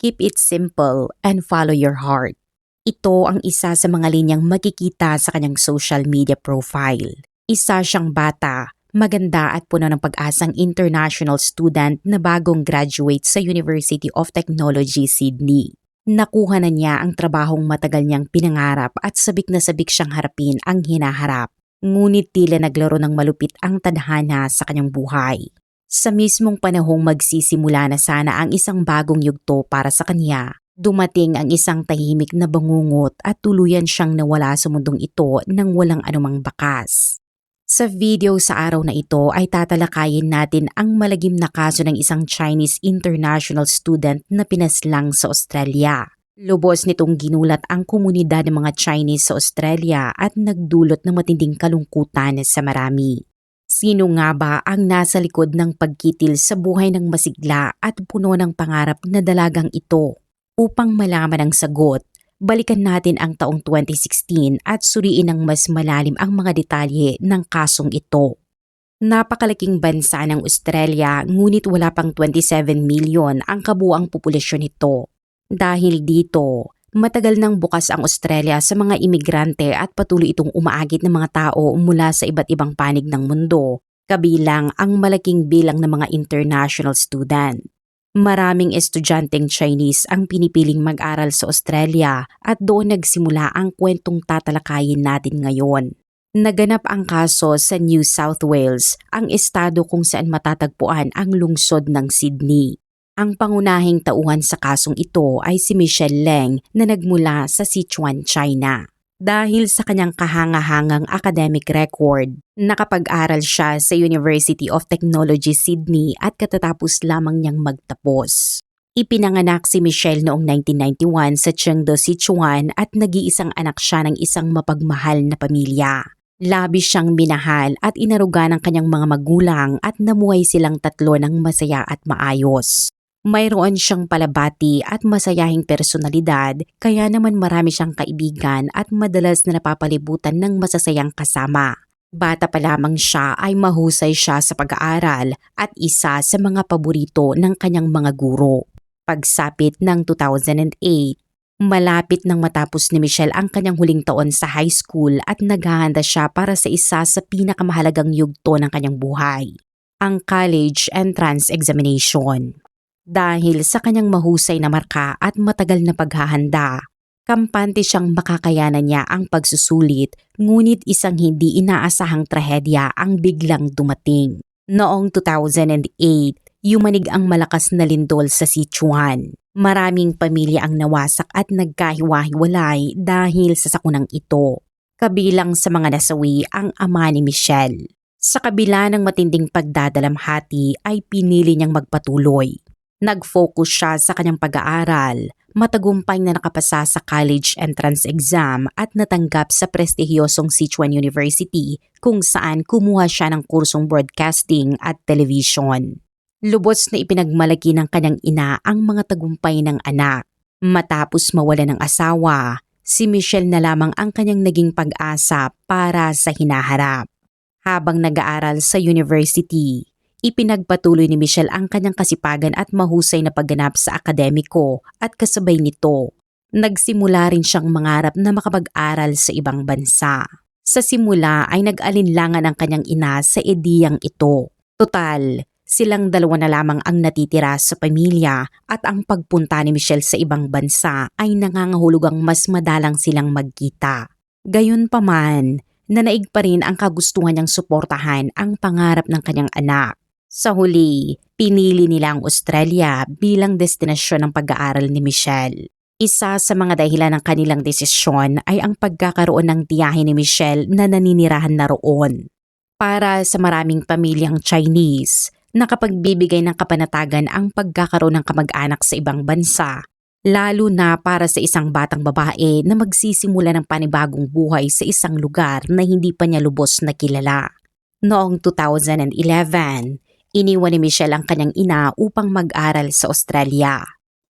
Keep it simple and follow your heart. Ito ang isa sa mga linyang makikita sa kanyang social media profile. Isa siyang bata, maganda at puno ng pag-asang international student na bagong graduate sa University of Technology, Sydney. Nakuha na niya ang trabahong matagal niyang pinangarap at sabik na sabik siyang harapin ang hinaharap. Ngunit tila naglaro ng malupit ang tadhana sa kanyang buhay. Sa mismong panahong magsisimula na sana ang isang bagong yugto para sa kanya, dumating ang isang tahimik na bangungot at tuluyan siyang nawala sa mundong ito nang walang anumang bakas. Sa video sa araw na ito ay tatalakayin natin ang malagim na kaso ng isang Chinese international student na pinaslang sa Australia. Lubos nitong ginulat ang komunidad ng mga Chinese sa Australia at nagdulot ng matinding kalungkutan sa marami. Sino nga ba ang nasa likod ng pagkitil sa buhay ng masigla at puno ng pangarap na dalagang ito? Upang malaman ang sagot, balikan natin ang taong 2016 at suriin ng mas malalim ang mga detalye ng kasong ito. Napakalaking bansa ng Australia ngunit wala pang 27 milyon ang kabuuang populasyon nito. Dahil dito, matagal nang bukas ang Australia sa mga imigrante at patuloy itong umaagit ng mga tao mula sa iba't ibang panig ng mundo, kabilang ang malaking bilang ng mga international student. Maraming estudyanteng Chinese ang pinipiling mag-aral sa Australia at doon nagsimula ang kwentong tatalakayin natin ngayon. Naganap ang kaso sa New South Wales, ang estado kung saan matatagpuan ang lungsod ng Sydney. Ang pangunahing tauhan sa kasong ito ay si Michelle Leng na nagmula sa Sichuan, China. Dahil sa kanyang kahangahangang academic record, nakapag-aral siya sa University of Technology, Sydney at katatapos lamang niyang magtapos. Ipinanganak si Michelle noong 1991 sa Chengdu, Sichuan at nag-iisang anak siya ng isang mapagmahal na pamilya. Labis siyang minahal at inaruga ng kanyang mga magulang at namuhay silang tatlo ng masaya at maayos. Mayroon siyang palabati at masayahing personalidad kaya naman marami siyang kaibigan at madalas na napapalibutan ng masasayang kasama. Bata pa lamang siya ay mahusay siya sa pag-aaral at isa sa mga paborito ng kanyang mga guro. Pagsapit ng 2008, malapit nang matapos ni Michelle ang kanyang huling taon sa high school at naghahanda siya para sa isa sa pinakamahalagang yugto ng kanyang buhay, ang college entrance examination. Dahil sa kanyang mahusay na marka at matagal na paghahanda, kampante siyang makakayanan niya ang pagsusulit ngunit isang hindi inaasahang trahedya ang biglang dumating. Noong 2008, yumanig ang malakas na lindol sa Sichuan. Maraming pamilya ang nawasak at nagkahiwa-hiwalay dahil sa sakunang ito. Kabilang sa mga nasawi ang ama ni Michelle. Sa kabila ng matinding pagdadalamhati ay pinili niyang magpatuloy. Nag-focus siya sa kanyang pag-aaral, matagumpay na nakapasa sa college entrance exam at natanggap sa prestihiyosong Sichuan University kung saan kumuha siya ng kursong broadcasting at television. Lubos na ipinagmalaki ng kanyang ina ang mga tagumpay ng anak. Matapos mawala ng asawa, si Michelle na lamang ang kanyang naging pag-asa para sa hinaharap. Habang nag-aaral sa university, ipinagpatuloy ni Michelle ang kanyang kasipagan at mahusay na pagganap sa akademiko at kasabay nito, nagsimula rin siyang mangarap na makapag-aral sa ibang bansa. Sa simula ay nag-alinlangan ang kanyang ina sa ideyang ito. Total, silang dalawa na lamang ang natitira sa pamilya at ang pagpunta ni Michelle sa ibang bansa ay nangangahulugang mas madalang silang magkita. Gayunpaman, nanaig pa rin ang kagustuhan niyang suportahan ang pangarap ng kanyang anak. Sa huli, pinili nila ang Australia bilang destinasyon ng pag-aaral ni Michelle. Isa sa mga dahilan ng kanilang desisyon ay ang pagkakaroon ng tiyahin ni Michelle na naninirahan na roon. Para sa maraming pamilyang Chinese, nakapagbibigay ng kapanatagan ang pagkakaroon ng kamag-anak sa ibang bansa, lalo na para sa isang batang babae na magsisimula ng panibagong buhay sa isang lugar na hindi pa niya lubos na kilala. Noong 2011, iniwan ni Michelle ang kanyang ina upang mag-aral sa Australia.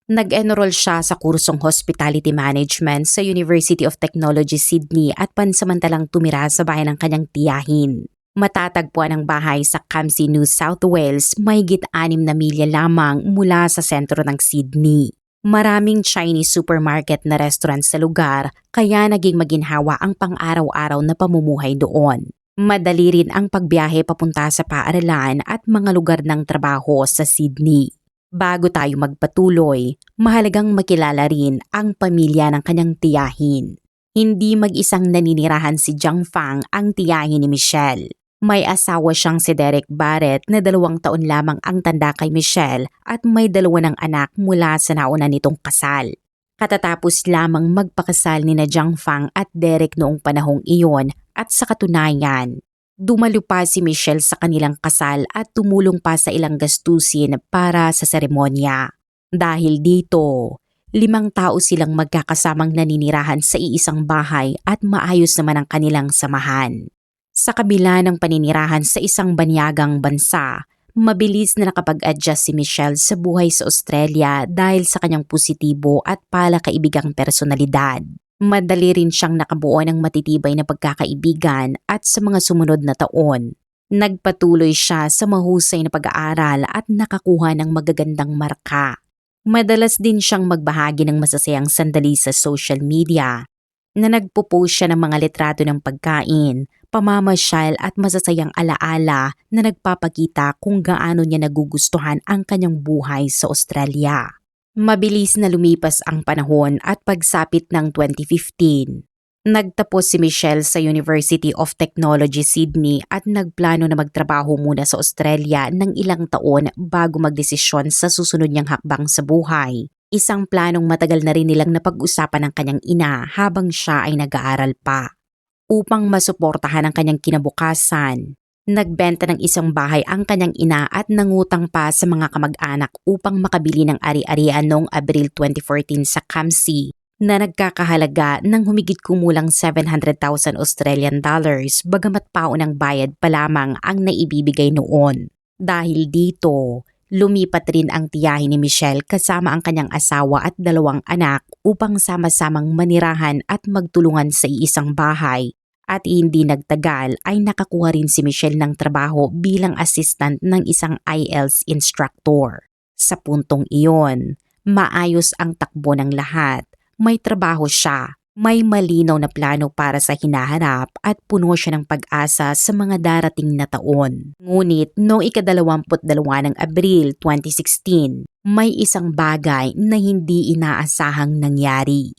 Nag-enroll siya sa kursong Hospitality Management sa University of Technology, Sydney at pansamantalang tumira sa bahay ng kanyang tiyahin. Matatagpuan ang bahay sa Campsie, New South Wales, mahigit 6 na milya lamang mula sa sentro ng Sydney. Maraming Chinese supermarket na restaurant sa lugar kaya naging maginhawa ang pang-araw-araw na pamumuhay doon. Madali rin ang pagbiyahe papunta sa paaralan at mga lugar ng trabaho sa Sydney. Bago tayo magpatuloy, mahalagang makilala rin ang pamilya ng kanyang tiyahin. Hindi mag-isang naninirahan si Jiang Fang ang tiyahin ni Michelle. May asawa siyang si Derek Barrett na 2 taon lamang ang tanda kay Michelle at may 2 ng anak mula sa nauna nitong kasal. Katatapos lamang magpakasal ni na Jiang Fang at Derek noong panahong iyon at sa katunayan, dumalo pa si Michelle sa kanilang kasal at tumulong pa sa ilang gastusin para sa seremonya. Dahil dito, 5 tao silang magkakasamang naninirahan sa iisang bahay at maayos naman ang kanilang samahan. Sa kabila ng paninirahan sa isang banyagang bansa, mabilis na nakapag-adjust si Michelle sa buhay sa Australia dahil sa kanyang positibo at palakaibigang personalidad. Madali rin siyang nakabuo ng matitibay na pagkakaibigan at sa mga sumunod na taon, nagpatuloy siya sa mahusay na pag-aaral at nakakuha ng magagandang marka. Madalas din siyang magbahagi ng masasayang sandali sa social media na nagpo-post siya ng mga litrato ng pagkain, pamamasyal at masasayang alaala na nagpapakita kung gaano niya nagugustuhan ang kanyang buhay sa Australia. Mabilis na lumipas ang panahon at pagsapit ng 2015. Nagtapos si Michelle sa University of Technology Sydney at nagplano na magtrabaho muna sa Australia ng ilang taon bago magdesisyon sa susunod niyang hakbang sa buhay. Isang planong matagal na rin nilang napag-usapan ng kanyang ina habang siya ay nag-aaral pa. Upang masuportahan ang kanyang kinabukasan, nagbenta ng isang bahay ang kanyang ina at nangutang pa sa mga kamag-anak upang makabili ng ari-arian noong Abril 2014 sa Campsie na nagkakahalaga ng humigit kumulang 700,000 Australian dollars bagamat paunang bayad pa lamang ang naibibigay noon. Dahil dito, lumipat rin ang tiyahin ni Michelle kasama ang kanyang asawa at 2 anak upang sama-samang manirahan at magtulungan sa iisang bahay. At hindi nagtagal ay nakakuha rin si Michelle ng trabaho bilang assistant ng isang IELTS instructor. Sa puntong iyon, maayos ang takbo ng lahat. May trabaho siya, may malinaw na plano para sa hinaharap at puno siya ng pag-asa sa mga darating na taon. Ngunit noong ika-22 ng Abril 2016, may isang bagay na hindi inaasahang nangyari.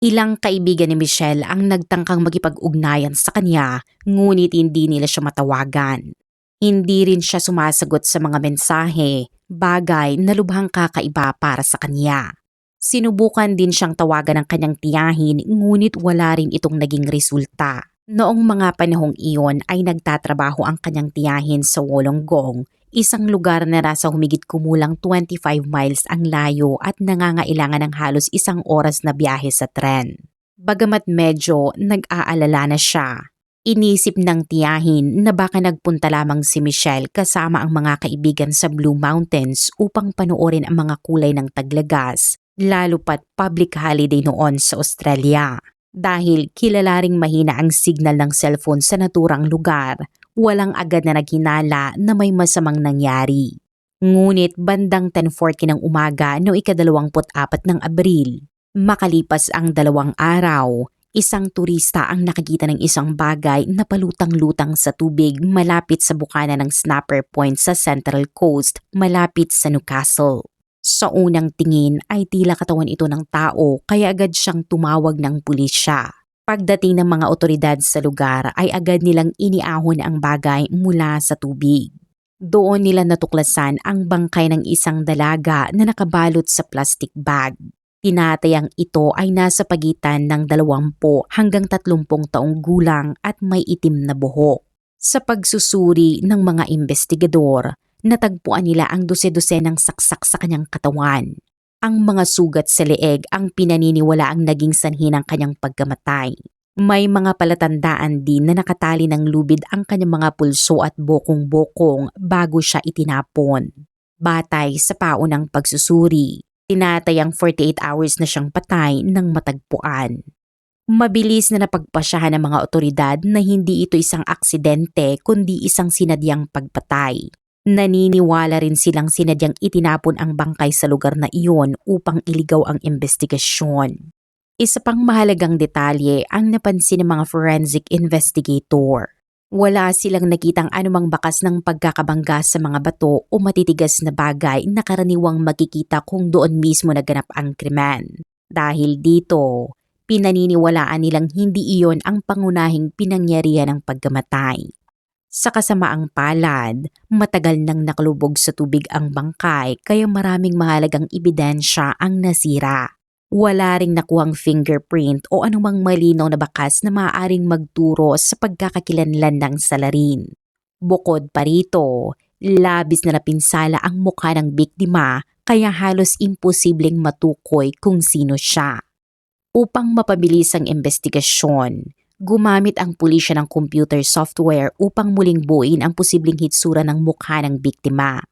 Ilang kaibigan ni Michelle ang nagtangkang makipag-ugnayan sa kanya, ngunit hindi nila siya matawagan. Hindi rin siya sumasagot sa mga mensahe, bagay na lubhang kakaiba para sa kanya. Sinubukan din siyang tawagan ng kanyang tiyahin, ngunit wala rin itong naging resulta. Noong mga panahong iyon ay nagtatrabaho ang kanyang tiyahin sa Wollongong, isang lugar na nasa humigit kumulang 25 miles ang layo at nangangailangan ng halos 1 oras na biyahe sa tren. Bagamat medyo nag-aalala na siya, inisip ng tiyahin na baka nagpunta lamang si Michelle kasama ang mga kaibigan sa Blue Mountains upang panoorin ang mga kulay ng taglagas, lalo pat public holiday noon sa Australia. Dahil kilala ring mahina ang signal ng cellphone sa naturang lugar, walang agad na naghinala na may masamang nangyari. Ngunit bandang 10:40 ng umaga noong ika-24 ng Abril, makalipas ang 2 araw, isang turista ang nakakita ng isang bagay na palutang-lutang sa tubig malapit sa bukana ng Snapper Point sa Central Coast, malapit sa Newcastle. Sa unang tingin ay tila katawan ito ng tao kaya agad siyang tumawag ng pulisya. Pagdating ng mga otoridad sa lugar ay agad nilang iniahon ang bagay mula sa tubig. Doon nila natuklasan ang bangkay ng isang dalaga na nakabalot sa plastic bag. Tinatayang ito ay nasa pagitan ng 20 hanggang 30 taong gulang at may itim na buhok. Sa pagsusuri ng mga investigador, natagpuan nila ang dose-dosenang saksak sa kanyang katawan. Ang mga sugat sa leeg ang pinaniniwala ang naging sanhi ng kanyang pagkamatay. May mga palatandaan din na nakatali ng lubid ang kanyang mga pulso at bokong-bokong bago siya itinapon. Batay sa paunang pagsusuri, tinatayang 48 hours na siyang patay nang matagpuan. Mabilis na napagpasyahan ng mga otoridad na hindi ito isang aksidente kundi isang sinadyang pagpatay. Naniniwala rin silang sinadyang itinapon ang bangkay sa lugar na iyon upang iligaw ang investigasyon. Isa pang mahalagang detalye ang napansin ng mga forensic investigator. Wala silang nakitang anumang bakas ng pagkakabangga sa mga bato o matitigas na bagay na karaniwang makikita kung doon mismo naganap ang krimen. Dahil dito, pinaniniwalaan nilang hindi iyon ang pangunahing pinangyarihan ng pagkamatay. Sa kasamaang palad, matagal nang nakalubog sa tubig ang bangkay kaya maraming mahalagang ebidensya ang nasira. Wala ring nakuhang fingerprint o anumang malinaw na bakas na maaaring magturo sa pagkakakilanlan ng salarin. Bukod pa rito, labis na napinsala ang mukha ng biktima kaya halos imposibleng matukoy kung sino siya. Upang mapabilis ang investigasyon, gumamit ang pulisya ng computer software upang muling buuin ang posibleng hitsura ng mukha ng biktima.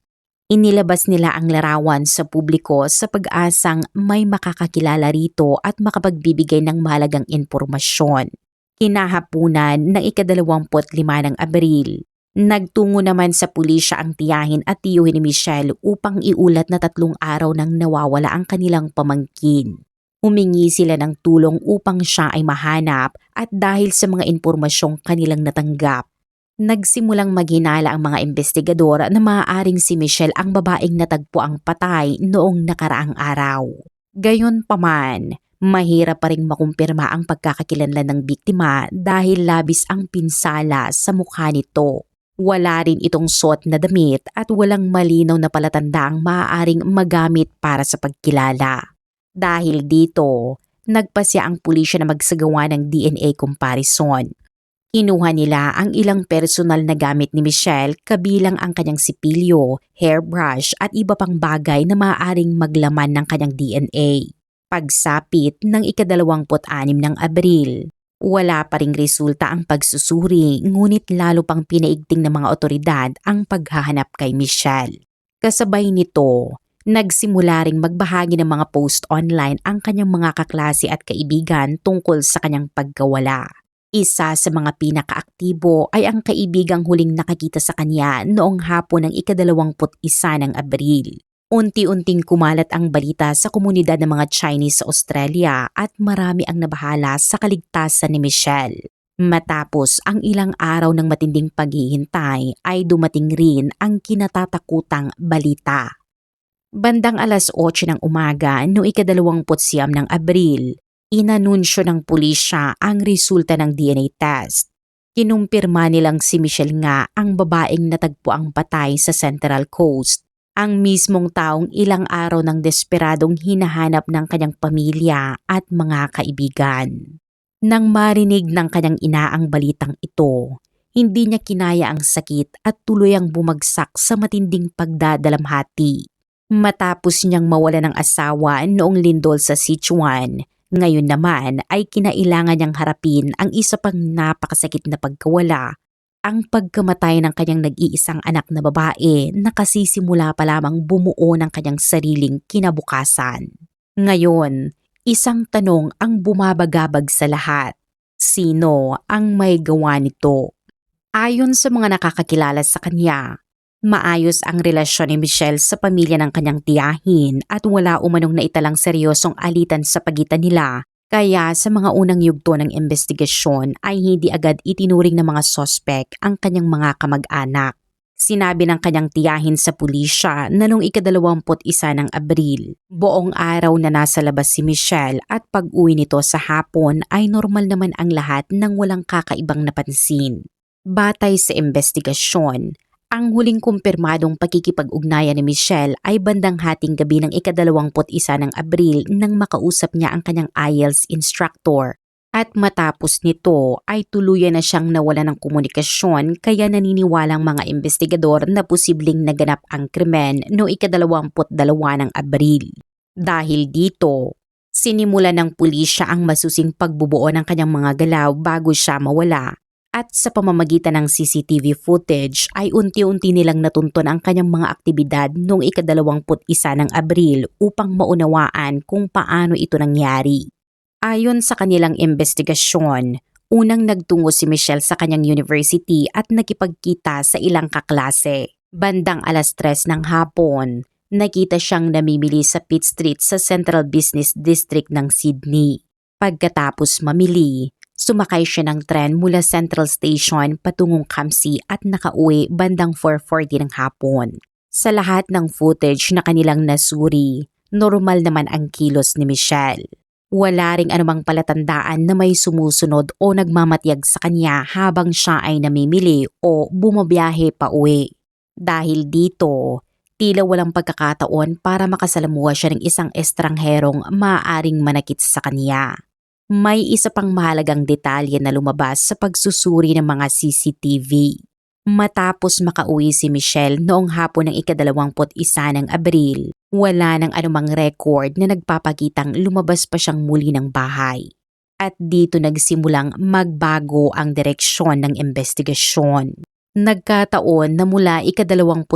Inilabas nila ang larawan sa publiko sa pag-asang may makakakilala rito at makapagbibigay ng mahalagang impormasyon. Kinahapunan ng ika-25 ng Abril, nagtungo naman sa pulisya ang tiyahin at tiyuhin ni Michelle upang iulat na 3 araw nang nawawala ang kanilang pamangkin. Humingi sila ng tulong upang siya ay mahanap at dahil sa mga impormasyong kanilang natanggap, nagsimulang maghinala ang mga investigador na maaaring si Michelle ang babaeng natagpo ang patay noong nakaraang araw. Gayunpaman, mahirap pa ring makumpirma ang pagkakakilanlan ng biktima dahil labis ang pinsala sa mukha nito. Wala rin itong suot na damit at walang malinaw na palatandaang maaaring magamit para sa pagkilala. Dahil dito, nagpasya ang pulisya na magsagawa ng DNA comparison. Kinuha nila ang ilang personal na gamit ni Michelle kabilang ang kanyang sipilyo, hairbrush at iba pang bagay na maaaring maglaman ng kanyang DNA. Pagsapit ng ika-26 ng Abril, wala pa ring resulta ang pagsusuri ngunit lalo pang pinaigting ng mga otoridad ang paghahanap kay Michelle. Kasabay nito, nagsimula ring magbahagi ng mga post online ang kanyang mga kaklase at kaibigan tungkol sa kanyang pagkawala. Isa sa mga pinakaaktibo ay ang kaibigang huling nakakita sa kanya noong hapon ng ika-21 ng Abril. Unti-unting kumalat ang balita sa komunidad ng mga Chinese sa Australia at marami ang nabahala sa kaligtasan ni Michelle. Matapos ang ilang araw ng matinding paghihintay ay dumating rin ang kinatatakutang balita. Bandang 8:00 ng umaga noong ika-29 ng Abril, inanunsyo ng pulisya ang resulta ng DNA test. Kinumpirma nilang si Michelle nga ang babaeng natagpo ang patay sa Central Coast, ang mismong taong ilang araw ng desperadong hinahanap ng kanyang pamilya at mga kaibigan. Nang marinig ng kanyang ina ang balitang ito, hindi niya kinaya ang sakit at tuluyang bumagsak sa matinding pagdadalamhati. Matapos niyang mawala ng asawa noong lindol sa Sichuan, ngayon naman ay kinailangan niyang harapin ang isa pang napakasakit na pagkawala, ang pagkamatay ng kanyang nag-iisang anak na babae na kasisimula pa lamang bumuo ng kanyang sariling kinabukasan. Ngayon, isang tanong ang bumabagabag sa lahat. Sino ang may gawa nito? Ayon sa mga nakakakilala sa kanya, maayos ang relasyon ni Michelle sa pamilya ng kanyang tiyahin at wala umanong naitalang seryosong alitan sa pagitan nila, kaya sa mga unang yugto ng investigasyon ay hindi agad itinuring ng mga sospek ang kanyang mga kamag-anak. Sinabi ng kanyang tiyahin sa pulisya na noong ika-21 ng Abril, buong araw na nasa labas si Michelle at pag-uwi nito sa hapon ay normal naman ang lahat nang walang kakaibang napansin. Batay sa investigasyon, ang huling kumpirmadong pakikipag-ugnayan ni Michelle ay bandang hating gabi ng ika-21 ng Abril nang makausap niya ang kanyang IELTS instructor. At matapos nito ay tuluyan na siyang nawala ng komunikasyon kaya naniniwalang mga investigador na posibleng naganap ang krimen noong ika-22 ng Abril. Dahil dito, sinimulan ng pulisya ang masusing pagbubuo ng kanyang mga galaw bago siya mawala. At sa pamamagitan ng CCTV footage ay unti-unti nilang natuntun ang kanyang mga aktibidad noong ika-21 ng Abril upang maunawaan kung paano ito nangyari. Ayon sa kanilang investigasyon, unang nagtungo si Michelle sa kanyang university at nakipagkita sa ilang kaklase. Bandang 3:00 ng hapon, nakita siyang namimili sa Pitt Street sa Central Business District ng Sydney. Pagkatapos mamili, sumakay siya ng tren mula Central Station patungong Campsie at nakauwi bandang 4:40 ng hapon. Sa lahat ng footage na kanilang nasuri, normal naman ang kilos ni Michelle. Wala ring anumang palatandaan na may sumusunod o nagmamatyag sa kanya habang siya ay namimili o bumabiyahe pa uwi. Dahil dito, tila walang pagkakataon para makasalamuha siya ng isang estrangherong maaaring manakit sa kanya. May isa pang mahalagang detalye na lumabas sa pagsusuri ng mga CCTV. Matapos makauwi si Michelle noong hapon ng ika-21 ng Abril, wala nang anumang record na nagpapakitang lumabas pa siyang muli ng bahay. At dito nagsimulang magbago ang direksyon ng investigasyon. Nagkataon na mula ika-21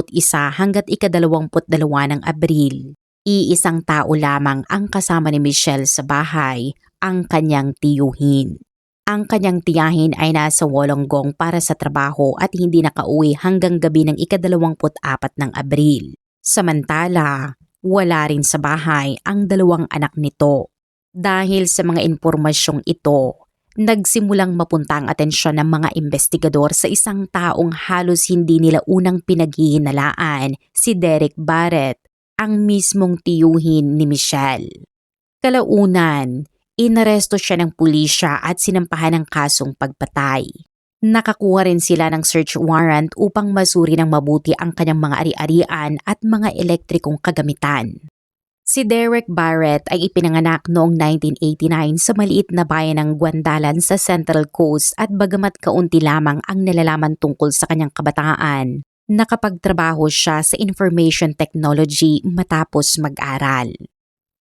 hanggat ika-22 ng Abril, iisang tao lamang ang kasama ni Michelle sa bahay, ang kanyang tiyuhin. Ang kanyang tiyahin ay nasa Wollongong para sa trabaho at hindi nakauwi hanggang gabi ng ika-24 ng Abril. Samantala, wala rin sa bahay ang 2 anak nito. Dahil sa mga impormasyong ito, nagsimulang mapunta ang atensyon ng mga investigador sa isang taong halos hindi nila unang pinaghihinalaan, si Derek Barrett, ang mismong tiyuhin ni Michelle. Kalaunan, inaresto siya ng pulisya at sinampahan ng kasong pagpatay. Nakakuha rin sila ng search warrant upang masuri ng mabuti ang kanyang mga ari-arian at mga elektrikong kagamitan. Si Derek Barrett ay ipinanganak noong 1989 sa maliit na bayan ng Guandalan sa Central Coast at bagamat kaunti lamang ang nalalaman tungkol sa kanyang kabataan, nakapagtrabaho siya sa information technology matapos mag-aral.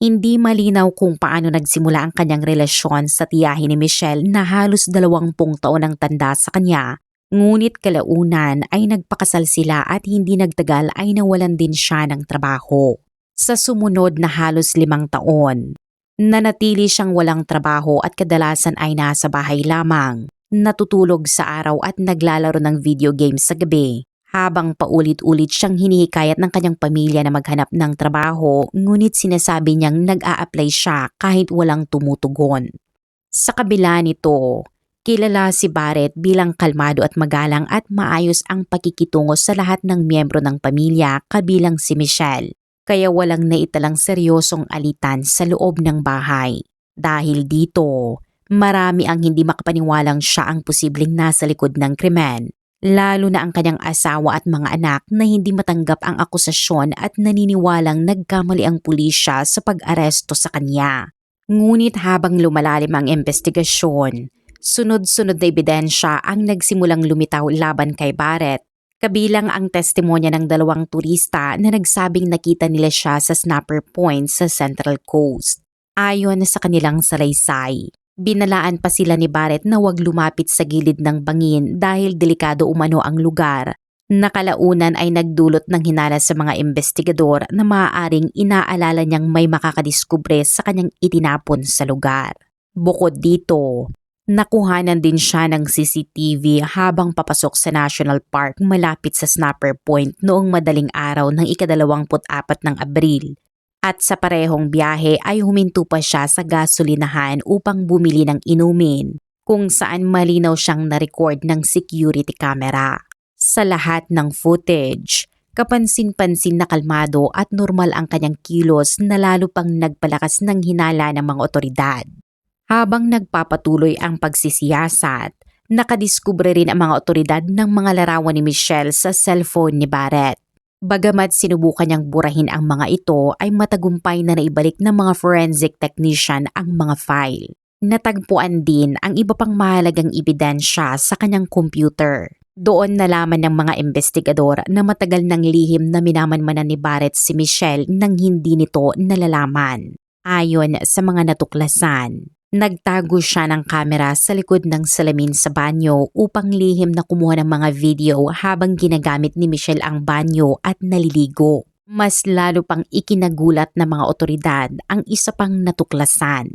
Hindi malinaw kung paano nagsimula ang kanyang relasyon sa tiyahin ni Michelle na halos 20 taon ang tanda sa kanya, ngunit kalaunan ay nagpakasal sila at hindi nagtagal ay nawalan din siya ng trabaho. Sa sumunod na halos 5 taon, nanatili siyang walang trabaho at kadalasan ay nasa bahay lamang, natutulog sa araw at naglalaro ng video games sa gabi, habang paulit-ulit siyang hinihikayat ng kanyang pamilya na maghanap ng trabaho, ngunit sinasabi niyang nag-a-apply siya kahit walang tumutugon. Sa kabila nito, kilala si Barrett bilang kalmado at magalang at maayos ang pakikitungo sa lahat ng miyembro ng pamilya kabilang si Michelle. Kaya walang naitalang seryosong alitan sa loob ng bahay. Dahil dito, marami ang hindi makapaniwalang siya ang posibleng nasa likod ng krimen, lalo na ang kanyang asawa at mga anak na hindi matanggap ang akusasyon at naniniwalang nagkamali ang pulisya sa pag-aresto sa kanya. Ngunit habang lumalalim ang investigasyon, sunod-sunod na ebidensya ang nagsimulang lumitaw laban kay Barrett. Kabilang ang testimonya ng 2 turista na nagsabing nakita nila siya sa Snapper Point sa Central Coast. Ayon sa kanilang salaysay, binalaan pa sila ni Barrett na huwag lumapit sa gilid ng bangin dahil delikado umano ang lugar. Nakalaunan ay nagdulot ng hinala sa mga investigador na maaaring inaalala niyang may makakadiskubre sa kanyang itinapon sa lugar. Bukod dito, nakuhanan din siya ng CCTV habang papasok sa National Park malapit sa Snapper Point noong madaling araw ng ika-24 ng Abril. At sa parehong biyahe ay huminto pa siya sa gasolinahan upang bumili ng inumin, kung saan malinaw siyang na-record ng security camera. Sa lahat ng footage, kapansin-pansin na kalmado at normal ang kanyang kilos na lalo pang nagpalakas ng hinala ng mga otoridad. Habang nagpapatuloy ang pagsisiyasat, nakadiskubre rin ang mga otoridad ng mga larawan ni Michelle sa cellphone ni Barrett. Bagamat sinubukan niyang burahin ang mga ito, ay matagumpay na naibalik ng mga forensic technician ang mga file. Natagpuan din ang iba pang mahalagang ebidensya sa kanyang computer. Doon nalaman ng mga investigador na matagal ng lihim na minamanmanan ni Barrett si Michelle nang hindi nito nalalaman. Ayon sa mga natuklasan, nagtago siya ng kamera sa likod ng salamin sa banyo upang lihim na kumuha ng mga video habang ginagamit ni Michelle ang banyo at naliligo. Mas lalo pang ikinagulat ng mga otoridad ang isa pang natuklasan.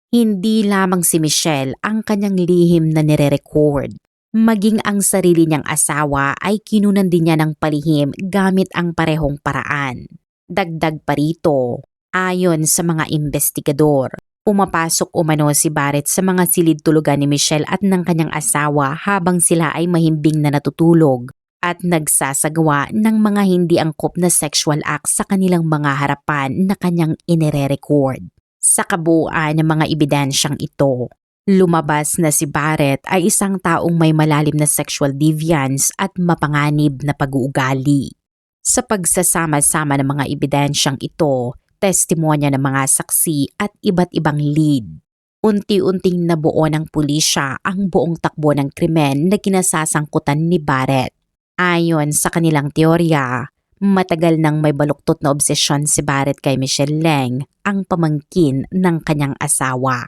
Hindi lamang si Michelle ang kanyang lihim na nire-record. Maging ang sarili niyang asawa ay kinunan din niya ng palihim gamit ang parehong paraan. Dagdag pa rito, ayon sa mga investigador, pumapasok umano si Barrett sa mga silid tulugan ni Michelle at ng kanyang asawa habang sila ay mahimbing na natutulog at nagsasagawa ng mga hindi angkop na sexual acts sa kanilang mga harapan na kanyang inire-record. Sa kabuuan ng mga ebidensyang ito, lumabas na si Barrett ay isang taong may malalim na sexual deviance at mapanganib na pag-uugali. Sa pagsasama-sama ng mga ebidensyang ito, testimonya ng mga saksi at iba't ibang lead, unti-unting nabuo ng pulisya ang buong takbo ng krimen na kinasasangkutan ni Barrett. Ayon sa kanilang teorya, matagal nang may baluktot na obsesyon si Barrett kay Michelle Leng, ang pamangkin ng kanyang asawa.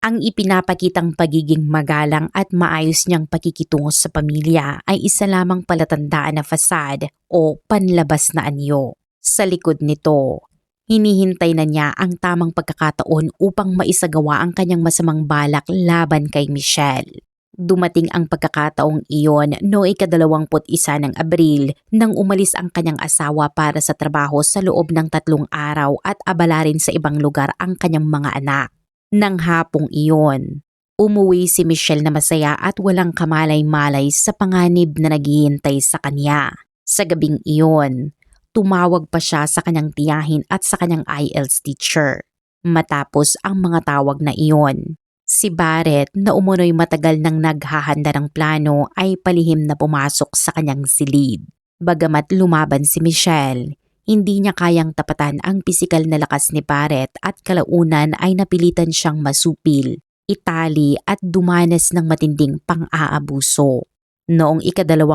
Ang ipinapakitang pagiging magalang at maayos niyang pakikitungo sa pamilya ay isa lamang palatandaan na fasad o panlabas na anyo. Sa likod nito, hinihintay na niya ang tamang pagkakataon upang maisagawa ang kanyang masamang balak laban kay Michelle. Dumating ang pagkakataong iyon noong 21 ng Abril nang umalis ang kanyang asawa para sa trabaho sa loob ng 3 araw at abala rin sa ibang lugar ang kanyang mga anak. Nang hapong iyon, umuwi si Michelle na masaya at walang kamalay-malay sa panganib na naghihintay sa kanya. Sa gabing iyon, tumawag pa siya sa kanyang tiyahin at sa kanyang IELTS teacher. Matapos ang mga tawag na iyon, si Barrett na umunoy matagal nang naghahanda ng plano ay palihim na pumasok sa kanyang silid. Bagamat lumaban si Michelle, hindi niya kayang tapatan ang pisikal na lakas ni Barrett at kalaunan ay napilitan siyang masupil, itali at dumanas ng matinding pang-aabuso. Noong 22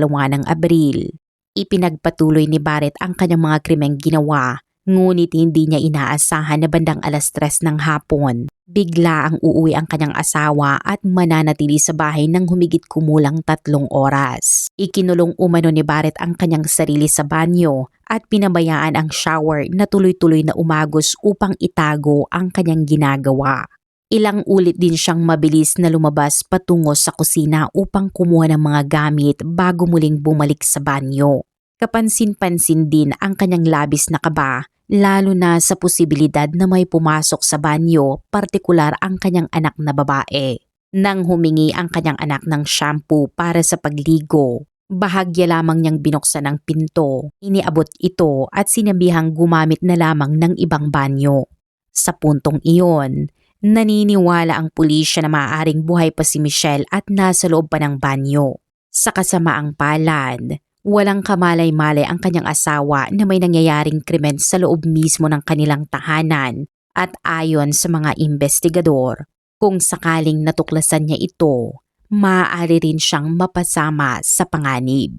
ng Abril, ipinagpatuloy ni Barrett ang kanyang mga krimeng ginawa, ngunit hindi niya inaasahan na bandang 3:00 ng hapon, bigla ang uuwi ang kanyang asawa at mananatili sa bahay ng humigit kumulang 3 oras. Ikinulong umano ni Barrett ang kanyang sarili sa banyo at pinabayaan ang shower na tuloy-tuloy na umagos upang itago ang kanyang ginagawa. Ilang ulit din siyang mabilis na lumabas patungo sa kusina upang kumuha ng mga gamit bago muling bumalik sa banyo. Kapansin-pansin din ang kanyang labis na kaba, lalo na sa posibilidad na may pumasok sa banyo, partikular ang kanyang anak na babae. Nang humingi ang kanyang anak ng shampoo para sa pagligo, bahagya lamang niyang binuksan ang pinto, iniabot ito at sinabihang gumamit na lamang ng ibang banyo. Sa puntong iyon, naniniwala ang pulisya na maaaring buhay pa si Michelle at nasa loob pa ng banyo. Sa kasamaang palad, walang kamalay-malay ang kanyang asawa na may nangyayaring krimen sa loob mismo ng kanilang tahanan at ayon sa mga investigador, kung sakaling natuklasan niya ito, maaari rin siyang mapasama sa panganib.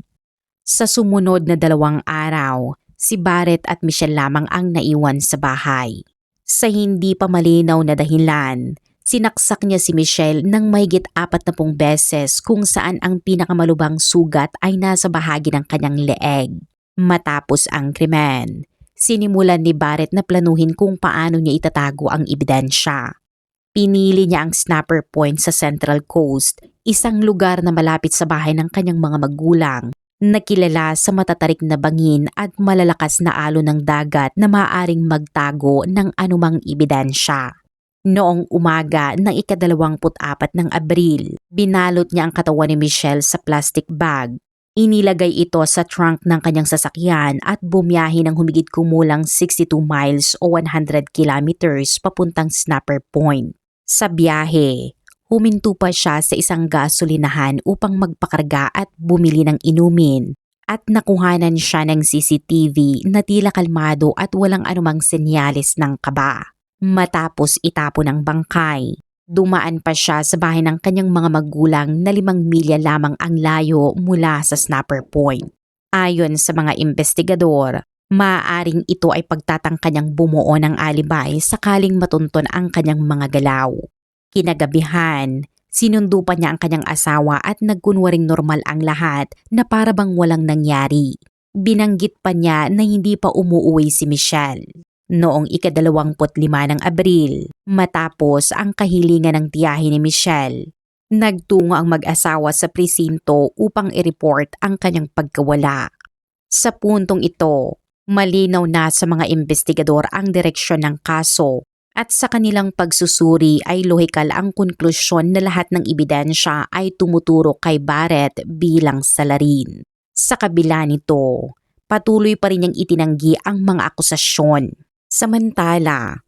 Sa sumunod na 2 araw, si Barrett at Michelle lamang ang naiwan sa bahay. Sa hindi pa malinaw na dahilan, sinaksak niya si Michelle ng mahigit 40 beses kung saan ang pinakamalubhang sugat ay nasa bahagi ng kanyang leeg. Matapos ang krimen, sinimulan ni Barrett na planuhin kung paano niya itatago ang ebidensya. Pinili niya ang snapper point sa Central Coast, isang lugar na malapit sa bahay ng kanyang mga magulang, na kilala sa matatarik na bangin at malalakas na alon ng dagat na maaaring magtago ng anumang ebidensya. Noong umaga ng 24 ng Abril, binalot niya ang katawan ni Michelle sa plastic bag. Inilagay ito sa trunk ng kanyang sasakyan at bumiyahe ng humigit kumulang 62 miles o 100 kilometers papuntang Snapper Point. Sa biyahe, huminto pa siya sa isang gasolinahan upang magpakarga at bumili ng inumin at nakuhanan siya ng CCTV na tila kalmado at walang anumang senyales ng kaba. Matapos itapon ang bangkay, dumaan pa siya sa bahay ng kanyang mga magulang na 5 milya lamang ang layo mula sa Snapper Point. Ayon sa mga investigador, maaaring ito ay pagtatangka niyang bumuo ng alibay sakaling matunton ang kanyang mga galaw. Kinagabihan, sinundo pa niya ang kanyang asawa at nagkunwaring normal ang lahat na para bang walang nangyari. Binanggit pa niya na hindi pa umuuwi si Michelle. Noong 25 ng Abril, matapos ang kahilingan ng tiyahin ni Michelle, Nagtungo ang mag-asawa sa presinto upang i-report ang kanyang pagkawala. Sa puntong ito, malinaw na sa mga investigador ang direksyon ng kaso at sa kanilang pagsusuri ay lohikal ang konklusyon na lahat ng ebidensya ay tumuturo kay Barrett bilang salarin. Sa kabila nito, patuloy pa rin niyang itinanggi ang mga akusasyon. Samantala,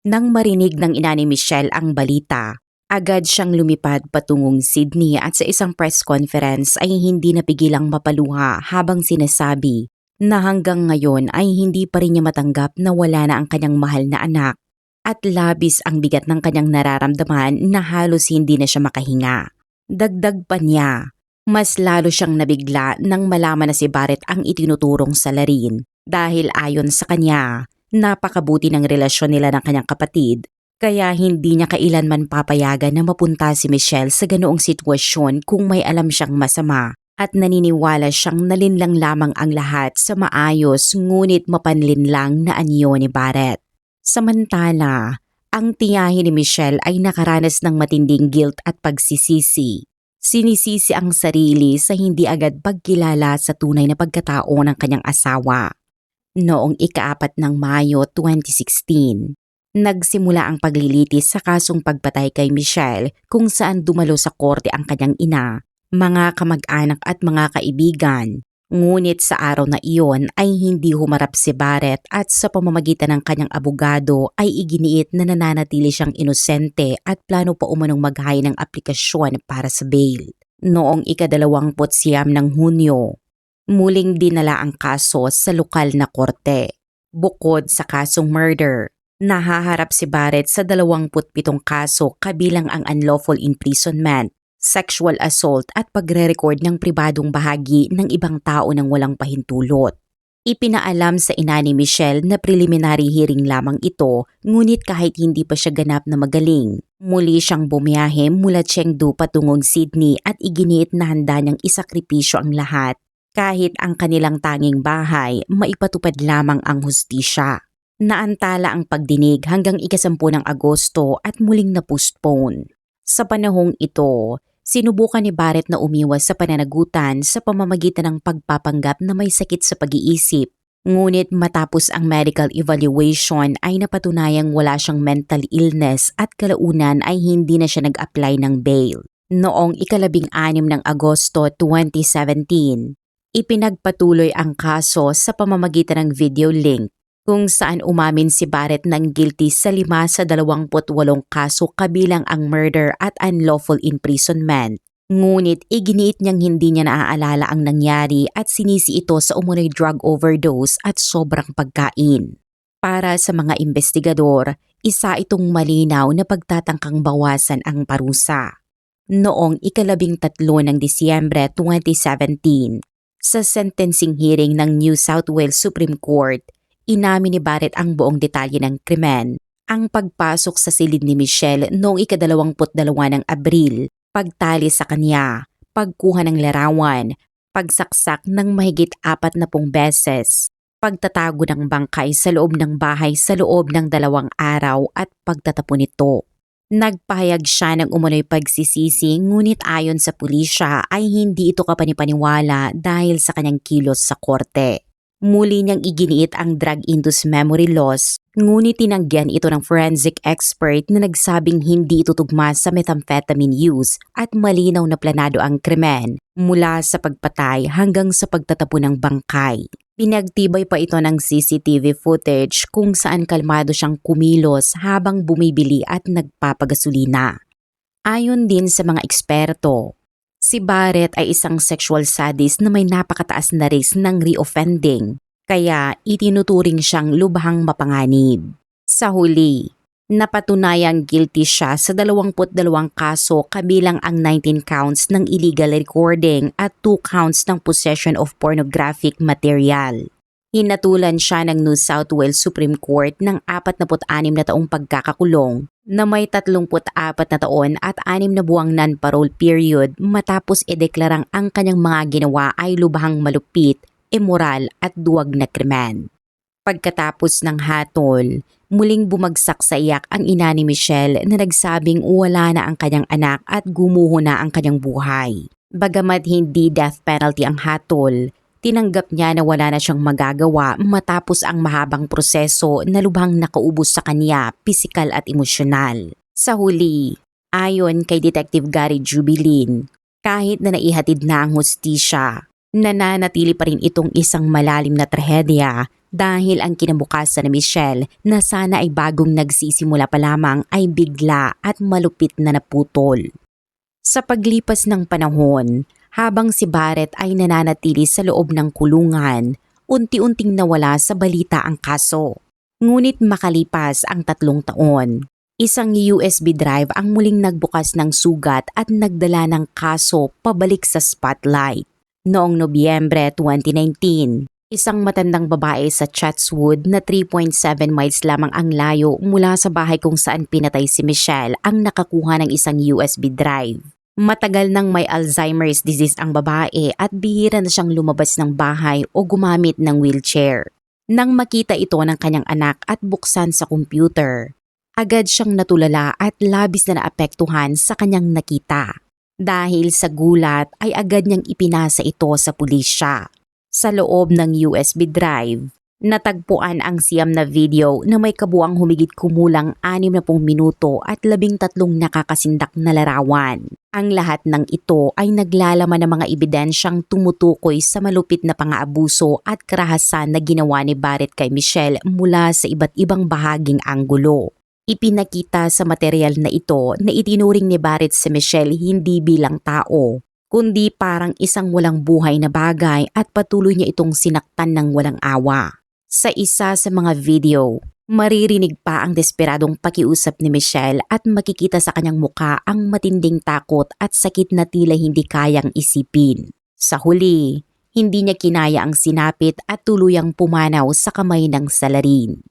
nang marinig ng ina ni Michelle ang balita, agad siyang lumipad patungong Sydney at sa isang press conference ay hindi napigilang mapaluha habang sinasabi na hanggang ngayon ay hindi pa rin niya matanggap na wala na ang kanyang mahal na anak at labis ang bigat ng kanyang nararamdaman na halos hindi na siya makahinga. Dagdag pa niya, mas lalo siyang nabigla nang malaman na si Barrett ang itinuturong salarin dahil ayon sa kanya, napakabuti ng relasyon nila ng kanyang kapatid kaya hindi niya kailanman papayagan na mapunta si Michelle sa ganoong sitwasyon kung may alam siyang masama at naniniwala siyang nalinlang lamang ang lahat sa maayos ngunit mapanlinlang na anyo ni Barrett. Samantala, ang tiyahin ni Michelle ay nakaranas ng matinding guilt at pagsisisi. Sinisisi ang sarili sa hindi agad pagkilala sa tunay na pagkatao ng kanyang asawa. Noong ika-4 ng Mayo 2016, nagsimula ang paglilitis sa kasong pagpatay kay Michelle kung saan dumalo sa korte ang kanyang ina, mga kamag-anak at mga kaibigan. Ngunit sa araw na iyon ay hindi humarap si Barrett at sa pamamagitan ng kanyang abogado ay iginiit na nananatili siyang inosente at plano pa umanong maghain ng aplikasyon para sa bail. Noong ika-29 ng Hunyo, muling dinala ang kaso sa lokal na korte. Bukod sa kasong murder, nahaharap si Barrett sa 27 kaso kabilang ang unlawful imprisonment, sexual assault at pagre-record ng pribadong bahagi ng ibang tao ng walang pahintulot. Ipinaalam sa ina ni Michelle na preliminary hearing lamang ito ngunit kahit hindi pa siya ganap na magaling, muli siyang bumiyahe mula Chengdu patungong Sydney at iginiit na handa niyang isakripisyo ang lahat kahit ang kanilang tanging bahay maipatupad lamang ang hustisya. Naantala ang pagdinig hanggang ika-10 ng Agosto at muling na-postpone. Sa panahong ito, sinubukan ni Barrett na umiwas sa pananagutan sa pamamagitan ng pagpapanggap na may sakit sa pag-iisip. Ngunit matapos ang medical evaluation ay napatunayang wala siyang mental illness at kalaunan ay hindi na siya nag-apply ng bail. Noong ika-16 ng Agosto 2017, ipinagpatuloy ang kaso sa pamamagitan ng video link kung saan umamin si Barrett ng guilty sa 5 sa 28 kaso kabilang ang murder at unlawful imprisonment. Ngunit iginiit niyang hindi niya naaalala ang nangyari at sinisi ito sa umunoy drug overdose at sobrang pagkain. Para sa mga investigador, isa itong malinaw na pagtatangkang bawasan ang parusa. Noong ika-13 ng Disyembre 2017, sa sentencing hearing ng New South Wales Supreme Court, inamin ni Barrett ang buong detalye ng krimen, ang pagpasok sa silid ni Michelle noong ika-22 ng Abril, pagtali sa kanya, pagkuha ng larawan, pagsaksak ng mahigit 40 beses, pagtatago ng bangkay sa loob ng bahay sa loob ng 2 araw at pagtatapon nito. Nagpahayag siya ng umunoy pagsisisi ngunit ayon sa pulisya ay hindi ito kapanipaniwala dahil sa kanyang kilos sa korte. Muli niyang iginiit ang drug-induced memory loss, ngunit tinanggihan ito ng forensic expert na nagsabing hindi ito tugma sa methamphetamine use at malinaw na planado ang krimen mula sa pagpatay hanggang sa pagtatapon ng bangkay. Pinagtibay pa ito ng CCTV footage kung saan kalmado siyang kumilos habang bumibili at nagpapagasolina. Ayon din sa mga eksperto, si Barrett ay isang sexual sadist na may napakataas na risk ng reoffending, kaya itinuturing siyang lubhang mapanganib. Sa huli, napatunayang guilty siya sa 22 kaso kabilang ang 19 counts ng illegal recording at 2 counts ng possession of pornographic material. Hinatulan siya ng New South Wales Supreme Court ng 46 na taong pagkakakulong na may 34 na taon at 6 na buwang non-parole period matapos ideklarang ang kanyang mga ginawa ay lubhang malupit, immoral at duwag na krimen. Pagkatapos ng hatol, Muling bumagsak sa iyak ang ina ni Michelle na nagsabing wala na ang kanyang anak at gumuho na ang kanyang buhay. Bagamat hindi death penalty ang hatol, tinanggap niya na wala na siyang magagawa matapos ang mahabang proseso na lubhang nakaubos sa kanya pisikal at emosyonal. Sa huli, ayon kay Detective Gary Jubilin, kahit na naihatid na ang hustisya, nananatili pa rin itong isang malalim na trahedya dahil ang kinabukasan ni Michelle na sana ay bagong nagsisimula pa lamang ay bigla at malupit na naputol. Sa paglipas ng panahon, habang si Barrett ay nananatili sa loob ng kulungan, unti-unting nawala sa balita ang kaso. Ngunit makalipas ang 3 taon, isang USB drive ang muling nagbukas ng sugat at nagdala ng kaso pabalik sa spotlight. Noong Nobyembre 2019, isang matandang babae sa Chatswood na 3.7 miles lamang ang layo mula sa bahay kung saan pinatay si Michelle ang nakakuha ng isang USB drive. Matagal nang may Alzheimer's disease ang babae at bihira na siyang lumabas ng bahay o gumamit ng wheelchair. Nang makita ito ng kanyang anak at buksan sa computer, agad siyang natulala at labis na naapektuhan sa kanyang nakita. Dahil sa gulat ay agad niyang ipinasa ito sa pulisya. Sa loob ng USB drive, natagpuan ang siyam na video na may kabuang humigit kumulang 60 minuto at 13 nakakasindak na larawan. Ang lahat ng ito ay naglalaman ng mga ebidensyang tumutukoy sa malupit na pang-aabuso at karahasan na ginawa ni Barrett kay Michelle mula sa iba't ibang bahaging anggulo. Ipinakita sa material na ito na itinuring ni Barrett si Michelle hindi bilang tao, kundi parang isang walang buhay na bagay at patuloy niya itong sinaktan ng walang awa. Sa isa sa mga video, maririnig pa ang desperadong pakiusap ni Michelle at makikita sa kanyang muka ang matinding takot at sakit na tila hindi kayang isipin. Sa huli, hindi niya kinaya ang sinapit at tuluyang pumanaw sa kamay ng salarin.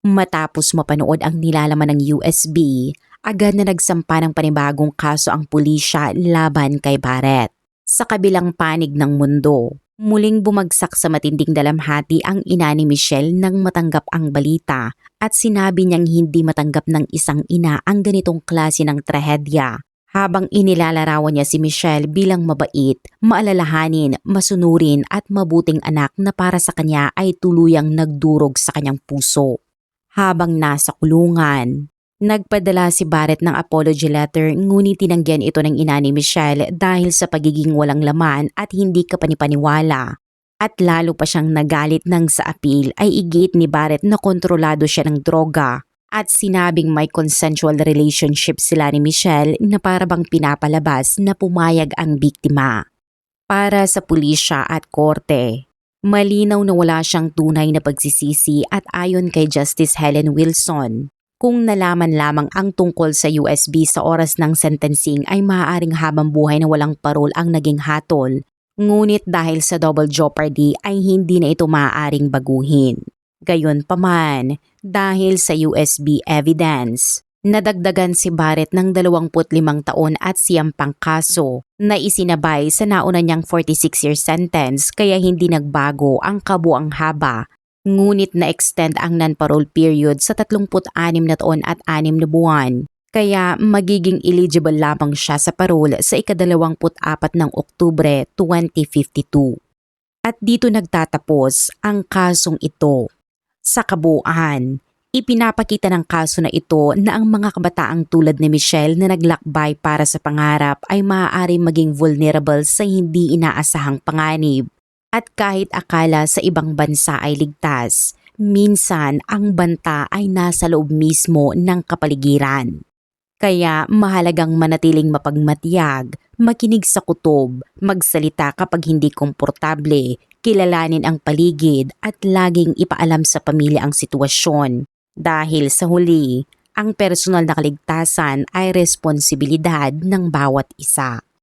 Matapos mapanood ang nilalaman ng USB, agad na nagsampa ng panibagong kaso ang pulisya laban kay Barrett. Sa kabilang panig ng mundo, muling bumagsak sa matinding dalamhati ang ina ni Michelle nang matanggap ang balita at sinabi niyang hindi matanggap ng isang ina ang ganitong klase ng trahedya. Habang inilalarawan niya si Michelle bilang mabait, maalalahanin, masunurin at mabuting anak na para sa kanya ay tuluyang nagdurog sa kanyang puso. Habang nasa kulungan, nagpadala si Barrett ng apology letter ngunit tinanggihan ito ng ina ni Michelle dahil sa pagiging walang laman at hindi kapanipaniwala. At lalo pa siyang nagalit nang sa appeal ay igit ni Barrett na kontrolado siya ng droga at sinabing may consensual relationship sila ni Michelle na parabang pinapalabas na pumayag ang biktima. Para sa pulisya at korte, malinaw na wala siyang tunay na pagsisisi at ayon kay Justice Helen Wilson, kung nalaman lamang ang tungkol sa USB sa oras ng sentencing ay maaaring habang buhay na walang parol ang naging hatol, ngunit dahil sa double jeopardy ay hindi na ito maaaring baguhin. Gayunpaman, dahil sa USB evidence, nadagdagan si Barrett ng 25 taon at 9 pang kaso na isinabay sa nauna niyang 46-year sentence kaya hindi nagbago ang kabuang haba. Ngunit na-extend ang non-parole period sa 36 na taon at 6 na buwan, kaya magiging eligible lamang siya sa parole sa ika-24 ng Oktubre 2052. At dito nagtatapos ang kasong ito. Sa kabuuan, ipinapakita ng kaso na ito na ang mga kabataang tulad ni Michelle na naglakbay para sa pangarap ay maaari maging vulnerable sa hindi inaasahang panganib. At kahit akala sa ibang bansa ay ligtas, minsan ang banta ay nasa loob mismo ng kapaligiran. Kaya mahalagang manatiling mapagmatiyag, makinig sa kutob, magsalita kapag hindi komportable, kilalanin ang paligid at laging ipaalam sa pamilya ang sitwasyon. Dahil sa huli, ang personal na kaligtasan ay responsibilidad ng bawat isa.